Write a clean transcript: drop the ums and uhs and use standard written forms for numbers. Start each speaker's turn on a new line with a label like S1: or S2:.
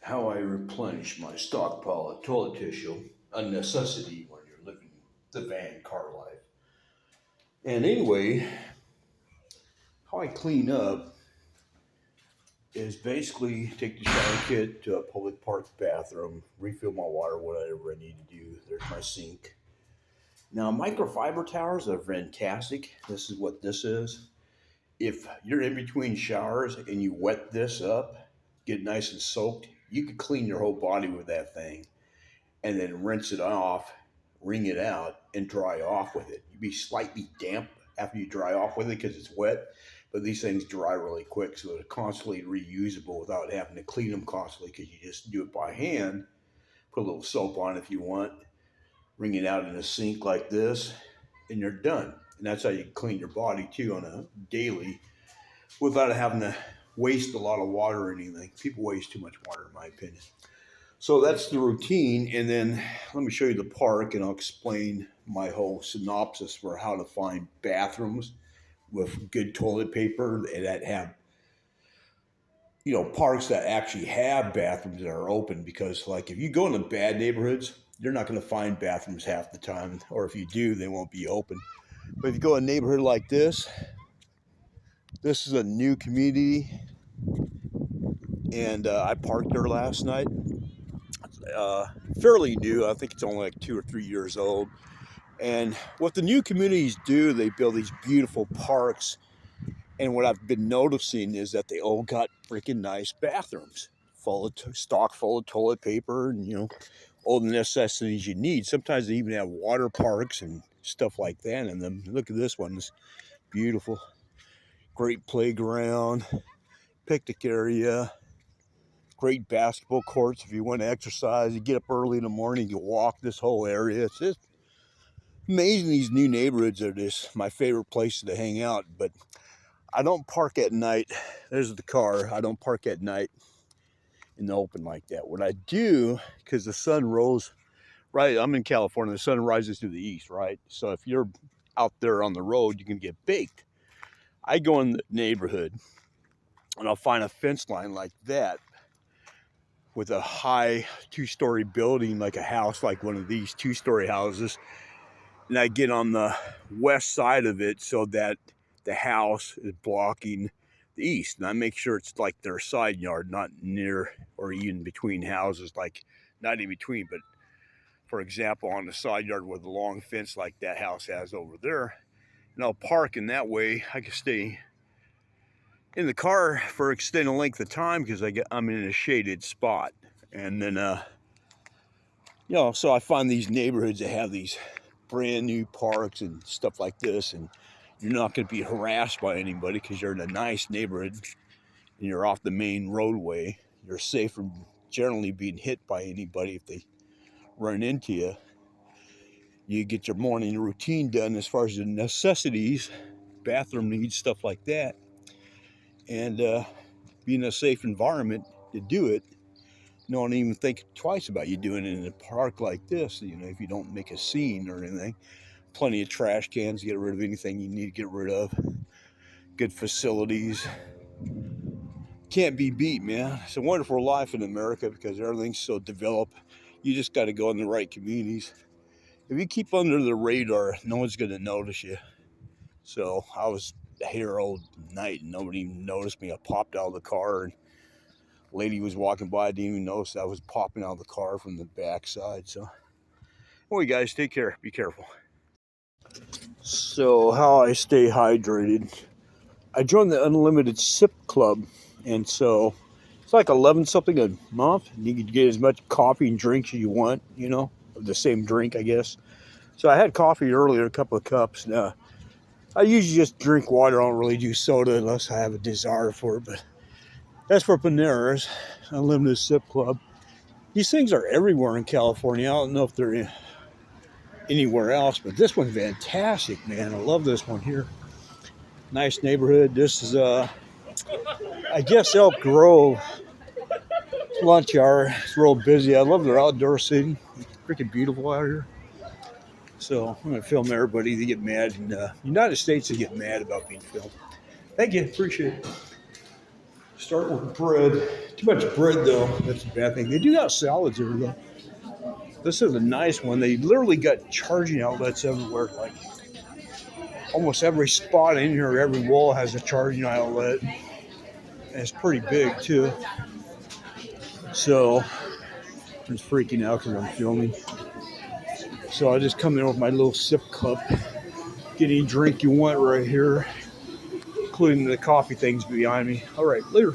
S1: how I replenish my stockpile of toilet tissue, a necessity when you're living the van car life. And anyway, how I clean up is basically take the shower kit to a public park bathroom, refill my water, whatever I need to do. There's my sink. Now, microfiber towels are fantastic. This is what this is. If you're in between showers and you wet this up, get nice and soaked, you could clean your whole body with that thing and then rinse it off, wring it out, and dry off with it. You'd be slightly damp after you dry off with it because it's wet, but these things dry really quick, so they're constantly reusable without having to clean them constantly because you just do it by hand. Put a little soap on if you want, wring it out in a sink like this, and you're done. And that's how you clean your body too on a daily without having to waste a lot of water or anything. People waste too much water, in my opinion. So that's the routine. And then let me show you the park and I'll explain my whole synopsis for how to find bathrooms with good toilet paper that have, parks that actually have bathrooms that are open. Because, like, if you go into bad neighborhoods, you're not going to find bathrooms half the time. Or if you do, they won't be open. But if you go in a neighborhood like this is a new community. And I parked there last night. Fairly new. I think it's only like 2 or 3 years old. And what the new communities do, they build these beautiful parks. And what I've been noticing is that they all got freaking nice bathrooms, stock full of toilet paper and all the necessities you need. Sometimes they even have water parks and stuff like that in them. Look at this one; it's beautiful. Great playground, picnic area. Great basketball courts if you want to exercise. You get up early in the morning, you walk this whole area. It's just amazing. These new neighborhoods are just my favorite places to hang out. But I don't park at night. There's the car. I don't park at night in the open like that. What I do, because the sun rose, right? I'm in California. The sun rises to the east, right? So if you're out there on the road, you can get baked. I go in the neighborhood and I'll find a fence line like that with a high 2-story building, like a house, like one of these 2-story houses. And I get on the west side of it so that the house is blocking the east. And I make sure it's like their side yard, not near or even between houses, like not in between, but for example, on the side yard with a long fence like that house has over there. And I'll park in that way. I can stay in the car for extended length of time because I'm in a shaded spot. And then, so I find these neighborhoods that have these brand new parks and stuff like this. And you're not going to be harassed by anybody because you're in a nice neighborhood and you're off the main roadway. You're safe from generally being hit by anybody if they run into you. You get your morning routine done as far as the necessities, bathroom needs, stuff like that. And be in a safe environment to do it. Don't even think twice about you doing it in a park like this, if you don't make a scene or anything. Plenty of trash cans to get rid of anything you need to get rid of. Good facilities. Can't be beat, man. It's a wonderful life in America because everything's so developed. You just got to go in the right communities. If you keep under the radar, no one's going to notice you. So I was here all night and nobody even noticed me. I popped out of the car and a lady was walking by. I didn't even notice I was popping out of the car from the backside. So anyway, guys, take care. Be careful. So how I stay hydrated. I joined the Unlimited Sip Club. And so it's like 11 something a month. You can get as much coffee and drinks as you want, of the same drink, I guess. So I had coffee earlier, a couple of cups. Now, I usually just drink water. I don't really do soda unless I have a desire for it. But that's for Panera's, Unlimited Sip Club. These things are everywhere in California. I don't know if they're anywhere else, but this one's fantastic, man. I love this one here. Nice neighborhood. This is, I guess, Elk Grove. It's lunch hour. It's real busy. I love their outdoor seating. It's freaking beautiful out here. So I'm going to film everybody. They get mad. In the United States, they get mad about being filmed. Thank you. Appreciate it. Start with bread. Too much bread though. That's a bad thing. They do have salads here though. This is a nice one. They literally got charging outlets everywhere. Like almost every spot in here, every wall has a charging outlet. And it's pretty big too. So I'm just freaking out because I'm filming. So I just come in with my little sip cup. Get any drink you want right here, including the coffee things behind me. All right, later.